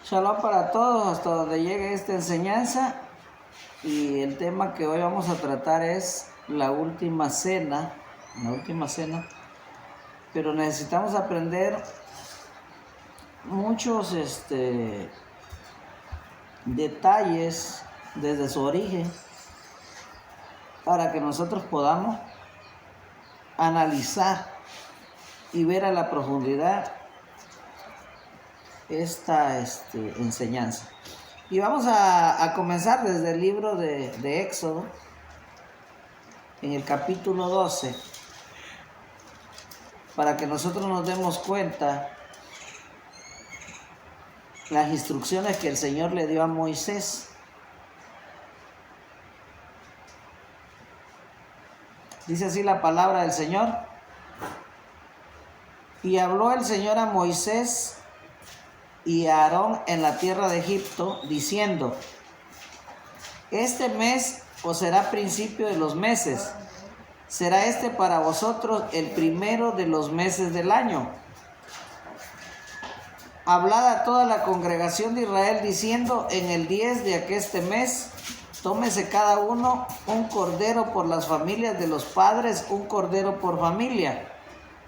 Shalom para todos, hasta donde llegue esta enseñanza. Y el tema que hoy vamos a tratar es la última cena. Pero necesitamos aprender muchos detalles desde su origen para que nosotros podamos analizar y ver a la profundidad esta enseñanza. Y vamos a comenzar desde el libro de Éxodo, en el capítulo 12, para que nosotros nos demos cuenta las instrucciones que el Señor le dio a Moisés. Dice así la palabra del Señor: y habló el Señor a Moisés y a Aarón en la tierra de Egipto, diciendo: este mes os será principio de los meses, será para vosotros el primero de los meses del año. Hablad a toda la congregación de Israel, diciendo: en el 10 de aqueste mes, tómese cada uno un cordero por las familias de los padres, un cordero por familia.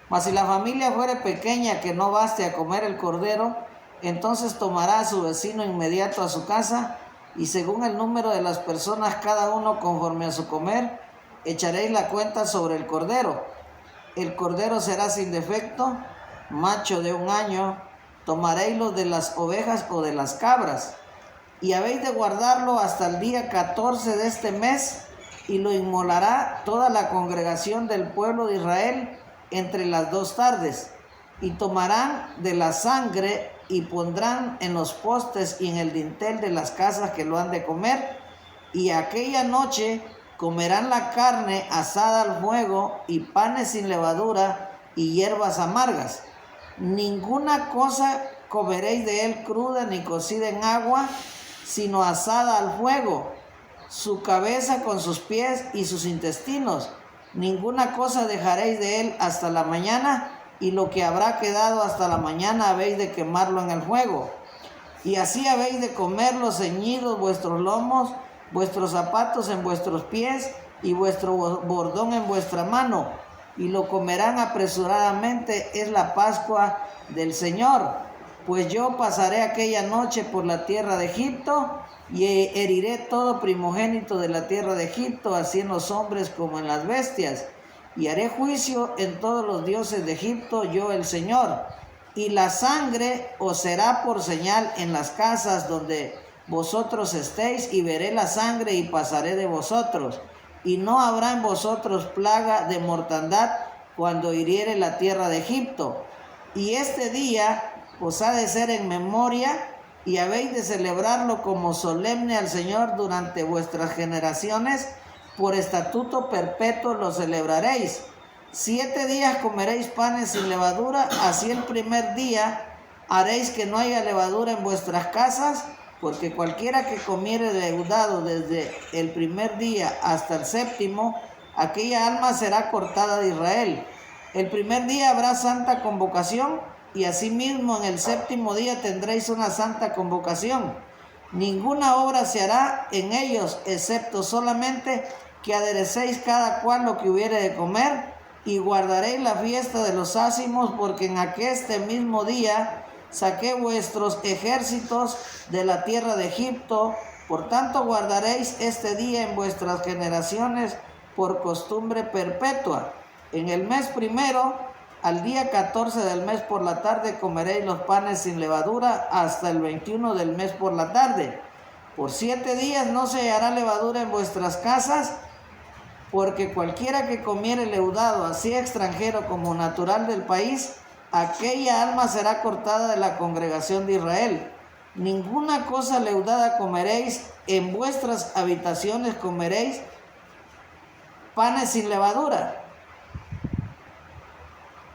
Mas si la familia fuere pequeña, que no baste a comer el cordero, entonces tomará a su vecino inmediato a su casa, y según el número de las personas, cada uno conforme a su comer, echaréis la cuenta sobre el cordero. El cordero será sin defecto, macho de 1 año. Tomaréislo de las ovejas o de las cabras, y habéis de guardarlo hasta el día 14 de este mes, y lo inmolará toda la congregación del pueblo de Israel entre las 2 tardes. Y tomarán de la sangre y pondrán en los postes y en el dintel de las casas que lo han de comer, y aquella noche comerán la carne asada al fuego, y panes sin levadura, y hierbas amargas. Ninguna cosa comeréis de él cruda ni cocida en agua, sino asada al fuego, su cabeza con sus pies y sus intestinos. Ninguna cosa dejaréis de él hasta la mañana, y lo que habrá quedado hasta la mañana habéis de quemarlo en el fuego. Y así habéis de comerlo ceñidos vuestros lomos, vuestros zapatos en vuestros pies, y vuestro bordón en vuestra mano, y lo comerán apresuradamente. Es la Pascua del Señor. Pues yo pasaré aquella noche por la tierra de Egipto, y heriré todo primogénito de la tierra de Egipto, así en los hombres como en las bestias, y haré juicio en todos los dioses de Egipto, yo el Señor. Y la sangre os será por señal en las casas donde vosotros estéis, y veré la sangre y pasaré de vosotros. Y no habrá en vosotros plaga de mortandad cuando hiriere la tierra de Egipto. Y este día os ha de ser en memoria, y habéis de celebrarlo como solemne al Señor durante vuestras generaciones. Por estatuto perpetuo lo celebraréis. 7 días comeréis panes sin levadura, así el primer día haréis que no haya levadura en vuestras casas, porque cualquiera que comiere leudado desde el primer día hasta el 7º, aquella alma será cortada de Israel. El primer día habrá santa convocación, y asimismo en el 7º día tendréis una santa convocación. Ninguna obra se hará en ellos, excepto solamente que aderecéis cada cual lo que hubiere de comer, y guardaréis la fiesta de los ázimos, porque en aqueste mismo día saqué vuestros ejércitos de la tierra de Egipto. Por tanto guardaréis este día en vuestras generaciones por costumbre perpetua. En el mes primero, al día 14 del mes por la tarde, comeréis los panes sin levadura hasta el 21 del mes por la tarde. Por 7 días no se hallará levadura en vuestras casas, porque cualquiera que comiere leudado, así extranjero como natural del país, aquella alma será cortada de la congregación de Israel. Ninguna cosa leudada comeréis, en vuestras habitaciones comeréis panes sin levadura.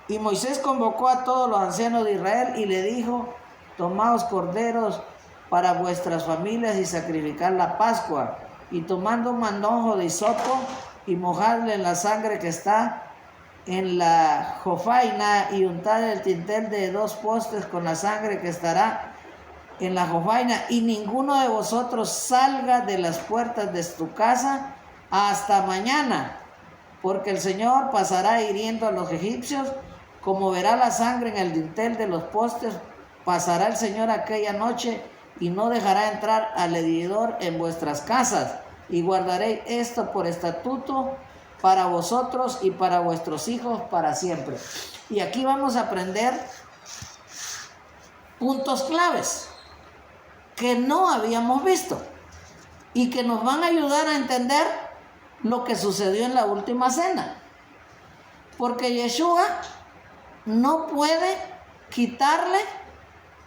Y Moisés convocó a todos los ancianos de Israel y le dijo: tomaos corderos para vuestras familias y sacrificad la Pascua, y tomando un manojo de hisopo y mojadle en la sangre que está en la jofaina, y untad el dintel de 2 postes con la sangre que estará en la jofaina, y ninguno de vosotros salga de las puertas de tu casa hasta mañana, porque el Señor pasará hiriendo a los egipcios, como verá la sangre en el dintel de los postes, pasará el Señor aquella noche y no dejará entrar al heridor en vuestras casas, y guardaréis esto por estatuto para vosotros y para vuestros hijos para siempre. Y aquí vamos a aprender puntos claves que no habíamos visto y que nos van a ayudar a entender lo que sucedió en la última cena. Porque Yeshua no puede quitarle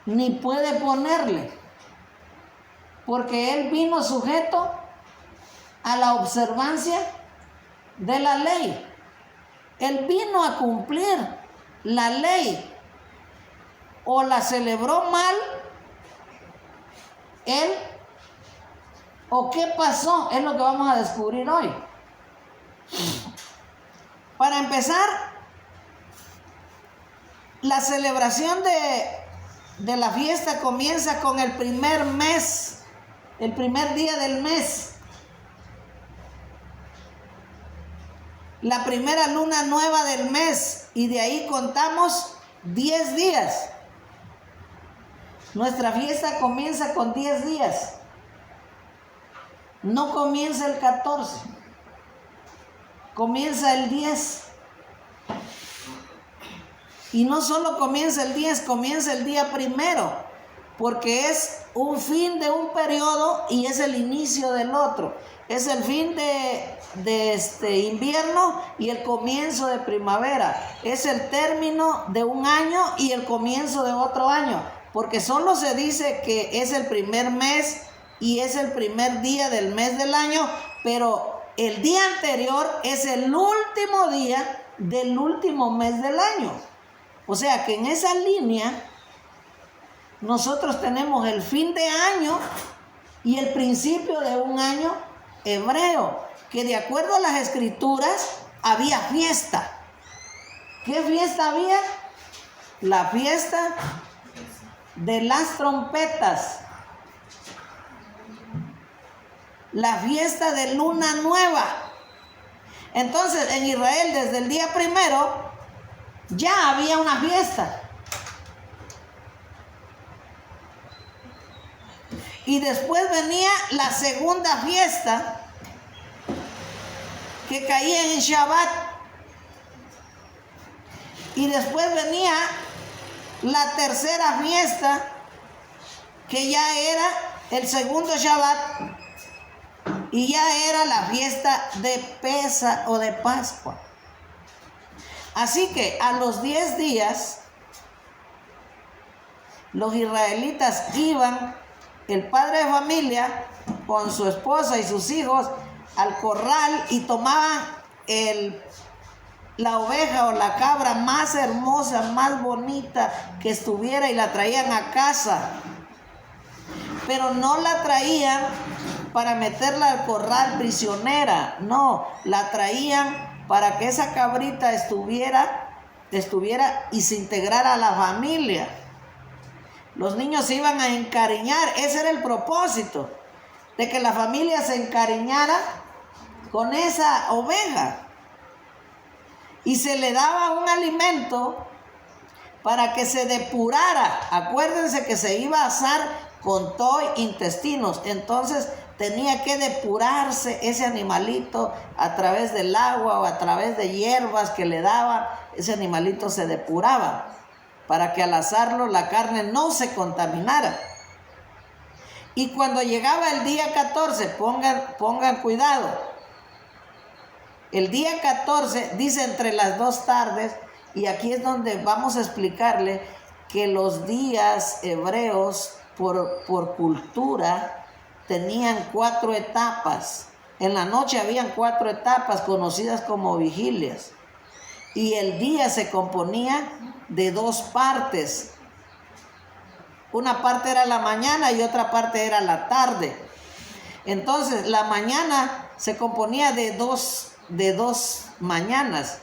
ni puede ponerle, porque Él vino sujeto a la observancia de la ley. Él vino a cumplir la ley. O la celebró mal Él, o qué pasó, es lo que vamos a descubrir hoy. Para empezar, la celebración de la fiesta comienza con el primer mes, el primer día del mes. La primera luna nueva del mes, y de ahí contamos 10 días. Nuestra fiesta comienza con 10 días. No comienza el 14. Comienza el 10. Y no solo comienza el 10, comienza el día primero, porque es un fin de un periodo y es el inicio del otro. Es el fin de invierno y el comienzo de primavera. Es el término de un año y el comienzo de otro año. Porque solo se dice que es el primer mes y es el primer día del mes del año, pero el día anterior es el último día del último mes del año. O sea que en esa línea nosotros tenemos el fin de año y el principio de un año hebreo, que de acuerdo a las escrituras había fiesta. ¿Qué fiesta había? La fiesta de las trompetas, la fiesta de luna nueva. Entonces en Israel desde el día primero ya había una fiesta, y después venía la segunda fiesta que caía en Shabbat, y después venía la tercera fiesta, que ya era el segundo Shabbat, y ya era la fiesta de Pesa o de Pascua. Así que a los 10 días, los israelitas iban, el padre de familia, con su esposa y sus hijos, al corral y tomaban la oveja o la cabra más hermosa, más bonita que estuviera, y la traían a casa. Pero no la traían para meterla al corral prisionera, no, la traían para que esa cabrita estuviera y se integrara a la familia. Los niños se iban a encariñar, ese era el propósito, de que la familia se encariñara con esa oveja. Y se le daba un alimento para que se depurara. Acuérdense que se iba a asar con todo intestinos. Entonces tenía que depurarse ese animalito a través del agua o a través de hierbas que le daban. Ese animalito se depuraba para que al asarlo la carne no se contaminara. Y cuando llegaba el día 14, pongan cuidado. El día 14 dice entre las 2 tardes, y aquí es donde vamos a explicarle que los días hebreos por cultura tenían 4 etapas. En la noche habían 4 etapas conocidas como vigilias, y el día se componía de 2 partes. Una parte era la mañana y otra parte era la tarde. Entonces la mañana se componía de dos mañanas,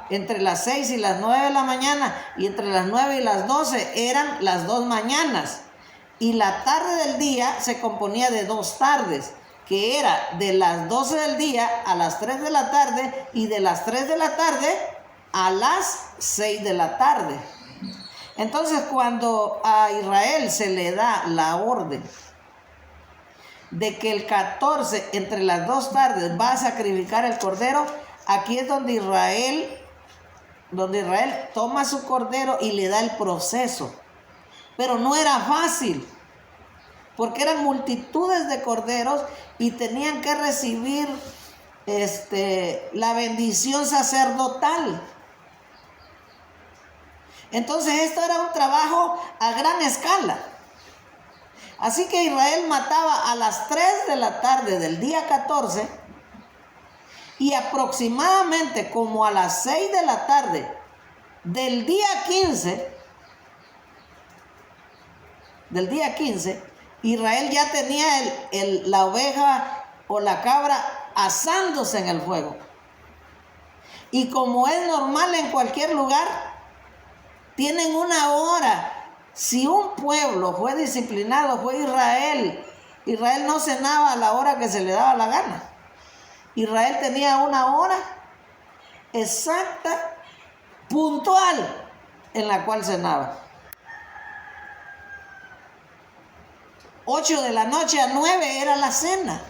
entre las 6 y las 9 de la mañana, y entre las 9 y las 12 eran las 2 mañanas. Y la tarde del día se componía de 2 tardes, que era de las 12 del día a las 3 de la tarde y de las 3 de la tarde a las 6 de la tarde. Entonces, cuando a Israel se le da la orden de que el 14, entre las 2 tardes, va a sacrificar el cordero, aquí es donde Israel toma su cordero y le da el proceso. Pero no era fácil, porque eran multitudes de corderos y tenían que recibir la bendición sacerdotal. Entonces esto era un trabajo a gran escala. Así que Israel mataba a las 3 de la tarde del día 14 y aproximadamente como a las 6 de la tarde del día 15, Israel ya tenía la oveja o la cabra asándose en el fuego. Y como es normal en cualquier lugar, tienen una hora. Si un pueblo fue disciplinado, fue Israel. Israel no cenaba a la hora que se le daba la gana. Israel tenía una hora exacta, puntual, en la cual cenaba. 8 de la noche a 9 era la cena.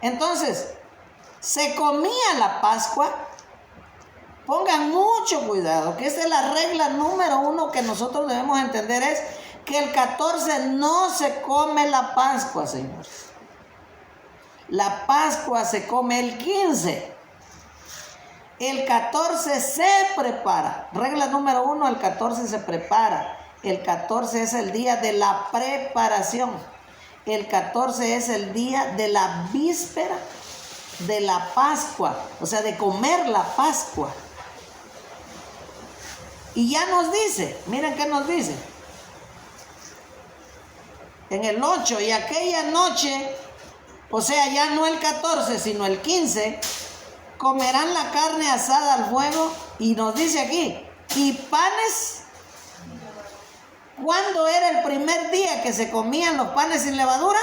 Entonces, se comía la Pascua. Pongan mucho cuidado, que esa es la regla número 1 que nosotros debemos entender, es que el 14 no se come la Pascua, señores. La Pascua se come el 15. El 14 se prepara. Regla número 1, el 14 se prepara. El 14 es el día de la preparación. El 14 es el día de la víspera de la Pascua, o sea, de comer la Pascua. Y ya nos dice, miren qué nos dice. En el 8, y aquella noche, o sea, ya no el 14, sino el 15, comerán la carne asada al fuego, y nos dice aquí, y panes. ¿Cuándo era el primer día que se comían los panes sin levadura?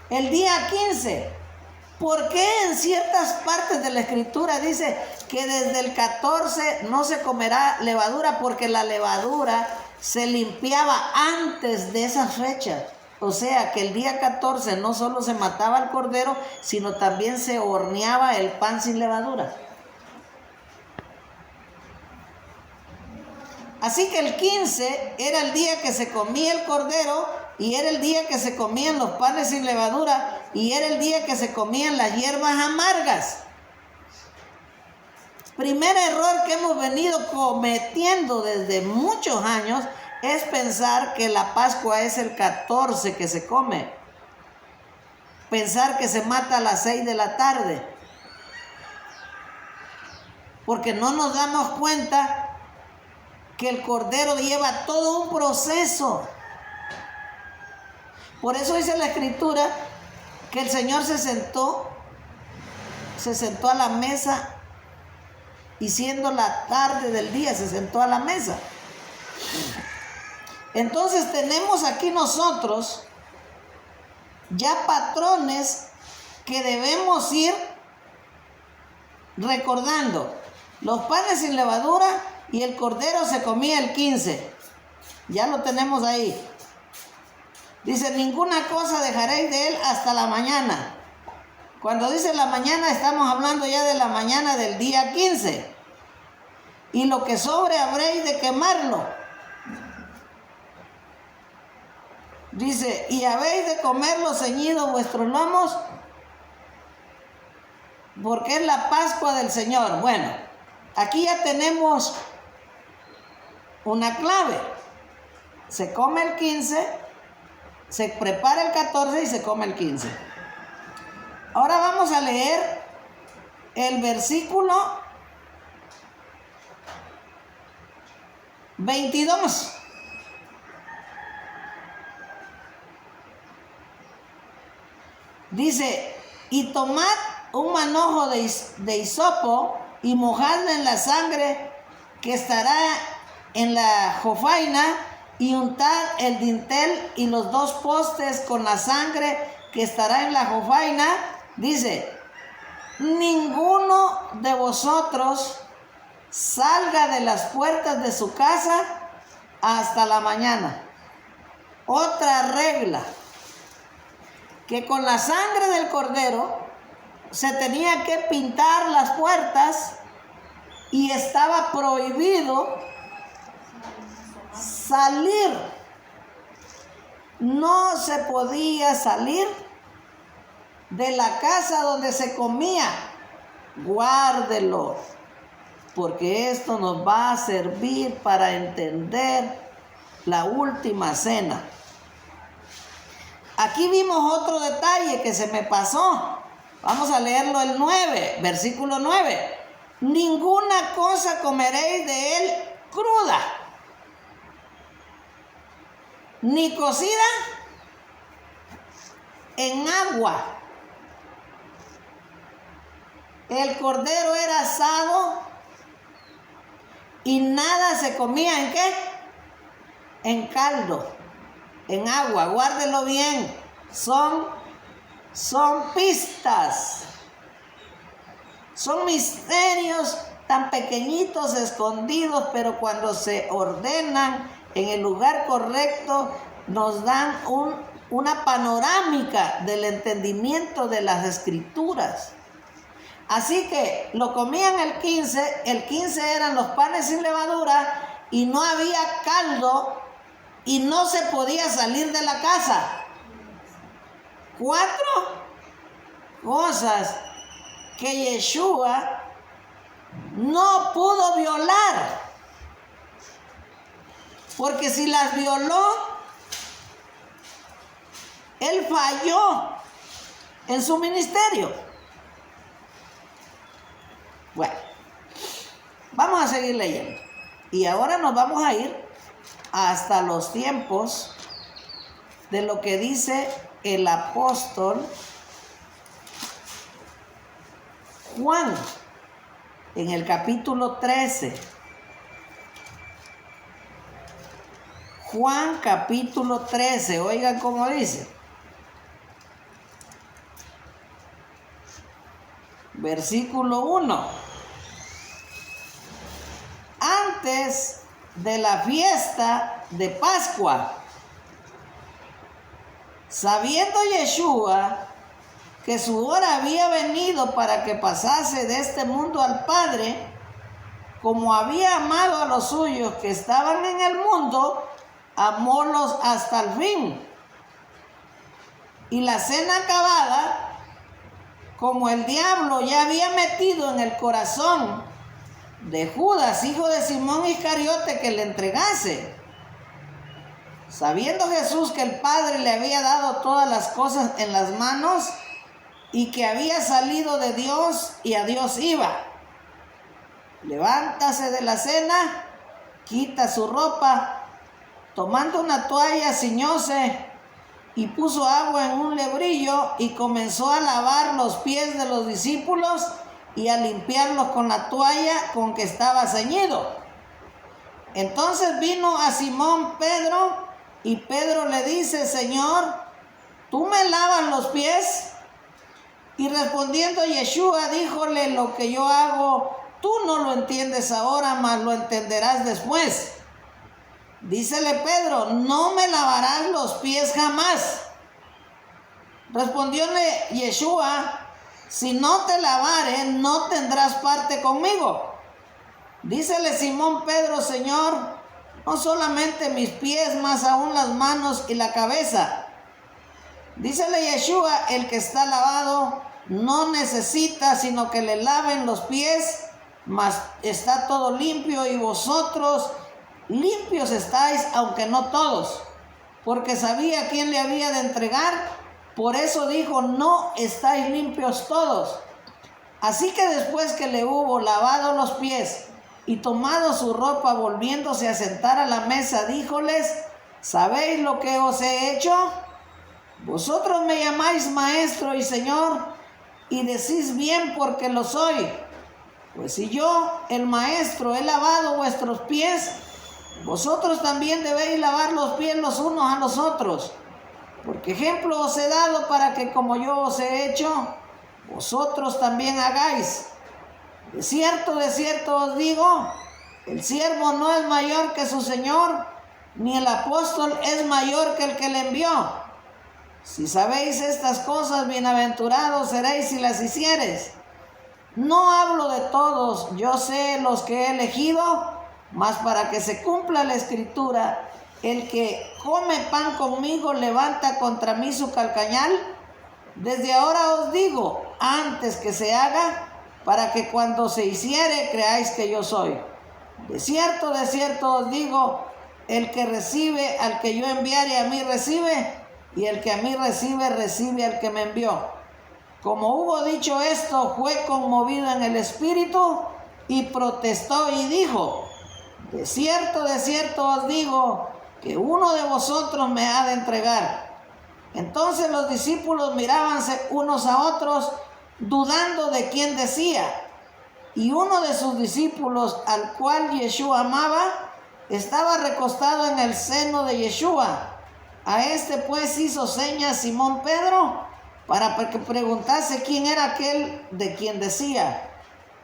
El día 15. ¿Por qué en ciertas partes de la escritura dice que desde el 14 no se comerá levadura? Porque la levadura se limpiaba antes de esa fecha. O sea que el día 14 no solo se mataba al cordero, sino también se horneaba el pan sin levadura. Así que el 15 era el día que se comía el cordero y era el día que se comían los panes sin levadura y era el día que se comían las hierbas amargas. Primer error que hemos venido cometiendo desde muchos años es pensar que la Pascua es el 14 que se come. Pensar que se mata a las 6 de la tarde. Porque no nos damos cuenta que el cordero lleva todo un proceso. Por eso dice la escritura que el Señor se sentó a la mesa y siendo la tarde del día se sentó a la mesa. Entonces tenemos aquí nosotros ya patrones que debemos ir recordando. Los panes sin levadura y el cordero se comía el 15. Ya lo tenemos ahí. Dice, ninguna cosa dejaréis de él hasta la mañana. Cuando dice la mañana, estamos hablando ya de la mañana del día 15. Y lo que sobre habréis de quemarlo. Dice, y habéis de comerlo ceñidos vuestros lomos, porque es la Pascua del Señor. Bueno, aquí ya tenemos una clave. Se come el 15, se prepara el 14 y se come el 15. Ahora vamos a leer el versículo 22. Dice, y tomad un manojo de hisopo y mojadlo en la sangre que estará en la jofaina, y untar el dintel y los 2 postes con la sangre que estará en la jofaina. Dice: ninguno de vosotros salga de las puertas de su casa hasta la mañana. Otra regla, que con la sangre del cordero se tenía que pintar las puertas y estaba prohibido salir. No se podía salir de la casa donde se comía. Guárdelo, porque esto nos va a servir para entender la última cena. Aquí vimos otro detalle que se me pasó. Vamos a leerlo, el 9, versículo 9. Ninguna cosa comeréis de él cruda, ni cocida en agua. El cordero era asado y nada se comía ¿en qué? En caldo, en agua. Guárdelo bien. Son pistas, son misterios tan pequeñitos, escondidos, pero cuando se ordenan en el lugar correcto, nos dan una panorámica del entendimiento de las escrituras. Así que lo comían el 15 eran los panes sin levadura, y no había caldo, y no se podía salir de la casa. 4 cosas que Yeshua no pudo violar, porque si las violó, él falló en su ministerio. Bueno, vamos a seguir leyendo, y ahora nos vamos a ir hasta los tiempos de lo que dice el apóstol Juan en el capítulo 13. Juan capítulo 13, oigan cómo dice. Versículo 1. Antes de la fiesta de Pascua, sabiendo Yeshua que su hora había venido para que pasase de este mundo al Padre, como había amado a los suyos que estaban en el mundo, amólos hasta el fin. Y la cena acabada, como el diablo ya había metido en el corazón de Judas, hijo de Simón Iscariote, que le entregase, sabiendo Jesús que el Padre le había dado todas las cosas en las manos, y que había salido de Dios y a Dios iba, levántase de la cena, quita su ropa, tomando una toalla, ciñóse y puso agua en un lebrillo y comenzó a lavar los pies de los discípulos y a limpiarlos con la toalla con que estaba ceñido. Entonces vino a Simón Pedro, y Pedro le dice: Señor, ¿tú me lavas los pies? Y respondiendo Yeshua, díjole: lo que yo hago, tú no lo entiendes ahora, mas lo entenderás después. Dícele Pedro: no me lavarás los pies jamás. Respondióle Yeshua: si no te lavare, no tendrás parte conmigo. Dícele Simón Pedro: Señor, no solamente mis pies, mas aún las manos y la cabeza. Dícele Yeshua: el que está lavado no necesita sino que le laven los pies, mas está todo limpio, y vosotros limpios estáis, aunque no todos, porque sabía quién le había de entregar. Por eso dijo: no estáis limpios todos. Así que después que le hubo lavado los pies y tomado su ropa, volviéndose a sentar a la mesa, díjoles: ¿sabéis lo que os he hecho? Vosotros me llamáis maestro y señor, y decís bien, porque lo soy. Pues si yo, el maestro, he lavado vuestros pies, vosotros también debéis lavar los pies los unos a los otros. Porque ejemplo os he dado para que como yo os he hecho, vosotros también hagáis. De cierto os digo, el siervo no es mayor que su Señor, ni el apóstol es mayor que el que le envió. Si sabéis estas cosas, bienaventurados seréis si las hiciereis. No hablo de todos, yo sé los que he elegido, mas para que se cumpla la escritura, el que come pan conmigo levanta contra mí su calcañal. Desde ahora os digo, antes que se haga, para que cuando se hiciere creáis que yo soy. De cierto os digo, el que recibe al que yo enviare a mí recibe, y el que a mí recibe, recibe al que me envió. Como hubo dicho esto, fue conmovido en el espíritu y protestó y dijo, de cierto os digo, que uno de vosotros me ha de entregar. Entonces los discípulos mirábanse unos a otros, dudando de quién decía. Y uno de sus discípulos, al cual Yeshua amaba, estaba recostado en el seno de Yeshua. A este pues hizo señas Simón Pedro, para que preguntase quién era aquel de quien decía.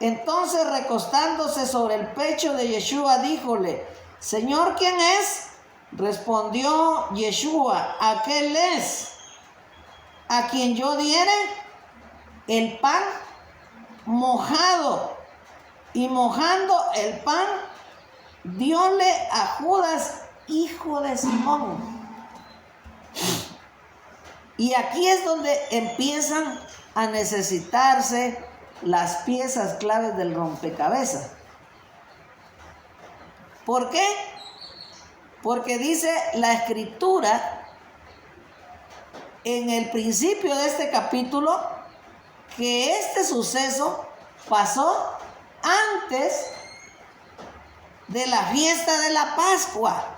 Entonces recostándose sobre el pecho de Yeshua, díjole, Señor, ¿quién es? Respondió Yeshua, aquel es, a quien yo diere el pan mojado. Y mojando el pan, dióle a Judas, hijo de Simón. Y aquí es donde empiezan a necesitarse las piezas claves del rompecabezas. ¿Por qué? Porque dice la escritura en el principio de este capítulo que este suceso pasó antes de la fiesta de la Pascua.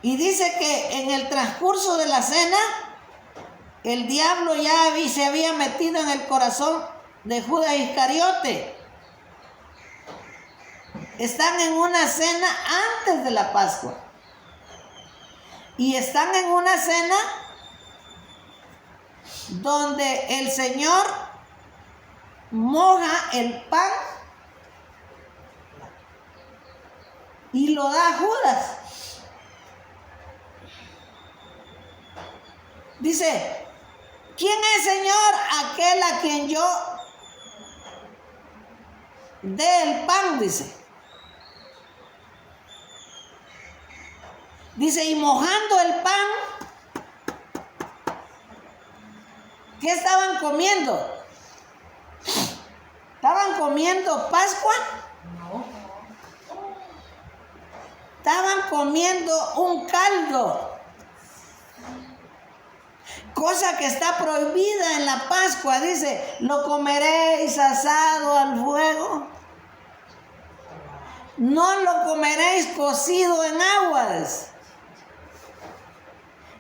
Y dice que en el transcurso de la cena, el diablo ya se había metido en el corazón de Judas Iscariote. Están en una cena antes de la Pascua. Y están en una cena donde el Señor moja el pan y lo da a Judas. Dice, ¿quién es, Señor? Aquel a quien yo dé el pan, dice. Dice, y mojando el pan, ¿qué estaban comiendo? ¿Estaban comiendo Pascua? No. Estaban comiendo un caldo. Cosa que está prohibida en la Pascua, dice, lo comeréis asado al fuego. No lo comeréis cocido en aguas.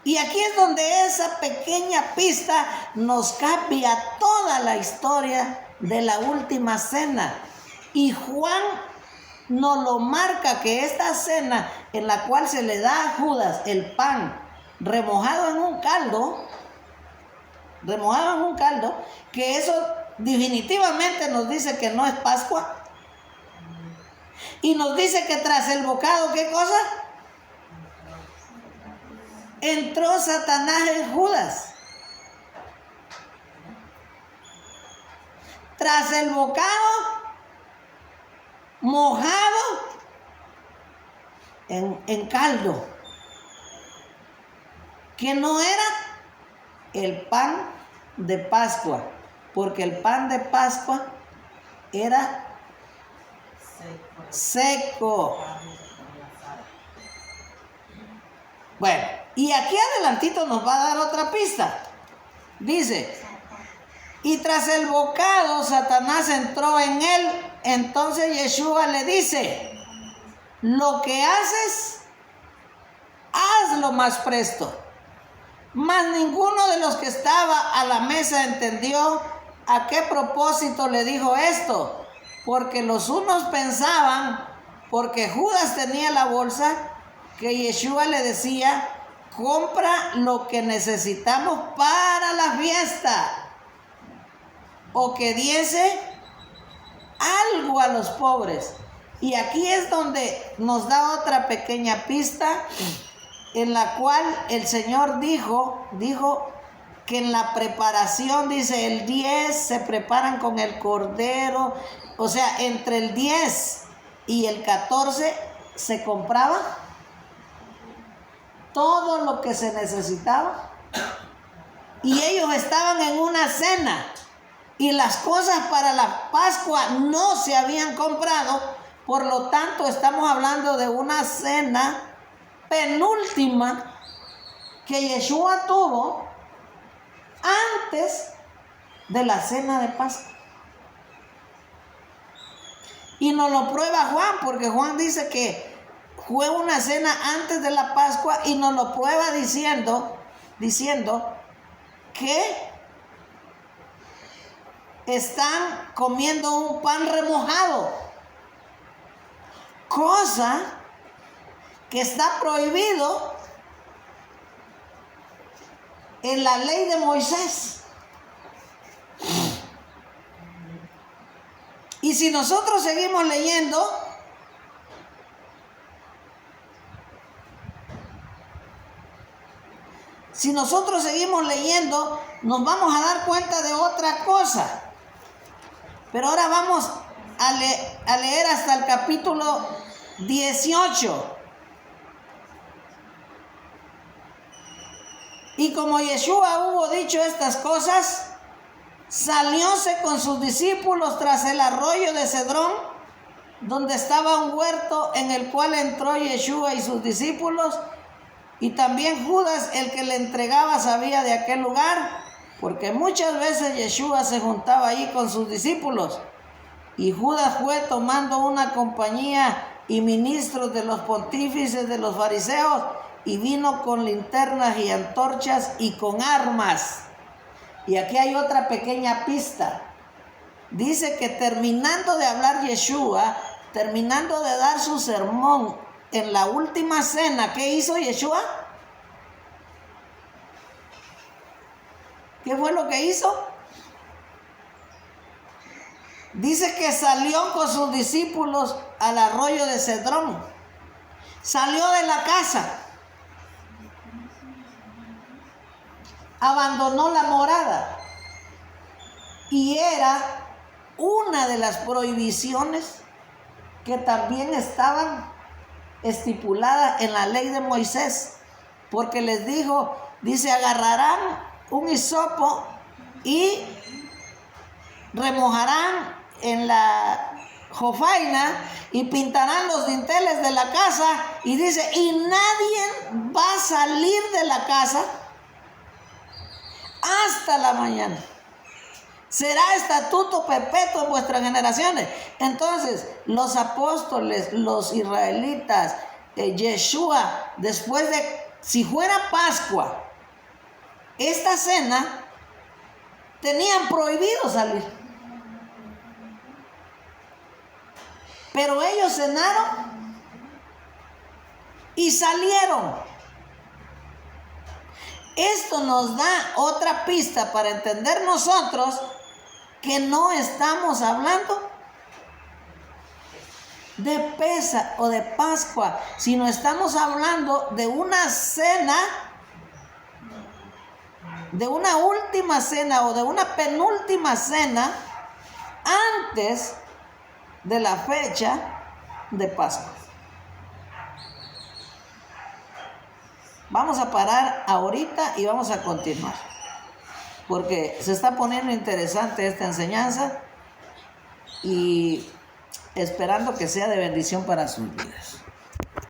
Y aquí es donde esa pequeña pista nos cambia toda la historia de la última cena. Y Juan nos lo marca que esta cena en la cual se le da a Judas el pan remojado en un caldo, que eso definitivamente nos dice que no es Pascua. Y nos dice que tras el bocado, ¿qué cosa? Entró Satanás en Judas. Tras el bocado, mojado en caldo, que no era el pan de Pascua, porque el pan de Pascua era seco. Bueno, y aquí adelantito nos va a dar otra pista. Dice, y tras el bocado Satanás entró en él. Entonces Yeshua le dice, lo que haces, hazlo más presto. Mas ninguno de los que estaba a la mesa entendió a qué propósito le dijo esto, porque los unos pensaban, porque Judas tenía la bolsa, que Yeshua le decía: compra lo que necesitamos para la fiesta, o que diese algo a los pobres. Y aquí es donde nos da otra pequeña pista, en la cual el Señor dijo que en la preparación, dice, el 10 se preparan con el cordero, o sea, entre el 10 y el 14 se compraba todo lo que se necesitaba, y ellos estaban en una cena, y las cosas para la Pascua no se habían comprado. Por lo tanto, estamos hablando de una cena penúltima que Yeshua tuvo antes de la cena de Pascua. Y nos lo prueba Juan, porque Juan dice que fue una cena antes de la Pascua, y nos lo prueba diciendo que están comiendo un pan remojado, cosa que está prohibido en la ley de Moisés. Y si nosotros seguimos leyendo, nos vamos a dar cuenta de otra cosa. Pero ahora vamos a leer hasta el capítulo 18. Y como Yeshua hubo dicho estas cosas, salióse con sus discípulos tras el arroyo de Cedrón, donde estaba un huerto, en el cual entró Yeshua y sus discípulos, y también Judas, el que le entregaba, sabía de aquel lugar, porque muchas veces Yeshua se juntaba allí con sus discípulos. Y Judas fue tomando una compañía y ministros de los pontífices de los fariseos, y vino con linternas y antorchas y con armas. Y aquí hay otra pequeña pista. Dice que terminando de hablar Yeshua, terminando de dar su sermón en la última cena, ¿qué hizo Yeshua? ¿Qué fue lo que hizo? Dice que salió con sus discípulos al arroyo de Cedrón. Salió de la casa. Abandonó la morada. Y era una de las prohibiciones que también estaban estipuladas en la ley de Moisés. Porque les dijo, dice, agarrarán un hisopo y remojarán en la jofaina y pintarán los dinteles de la casa, y dice, y nadie va a salir de la casa hasta la mañana. Será estatuto perpetuo en vuestras generaciones. Entonces, los apóstoles, los israelitas, Yeshua, después de, si fuera Pascua, esta cena, tenían prohibido salir. Pero ellos cenaron y salieron. Esto nos da otra pista para entender nosotros que no estamos hablando de Pesaj o de Pascua, sino estamos hablando de una cena, de una última cena o de una penúltima cena antes de la fecha de Pascua. Vamos a parar ahorita y vamos a continuar, porque se está poniendo interesante esta enseñanza y esperando que sea de bendición para sus vidas.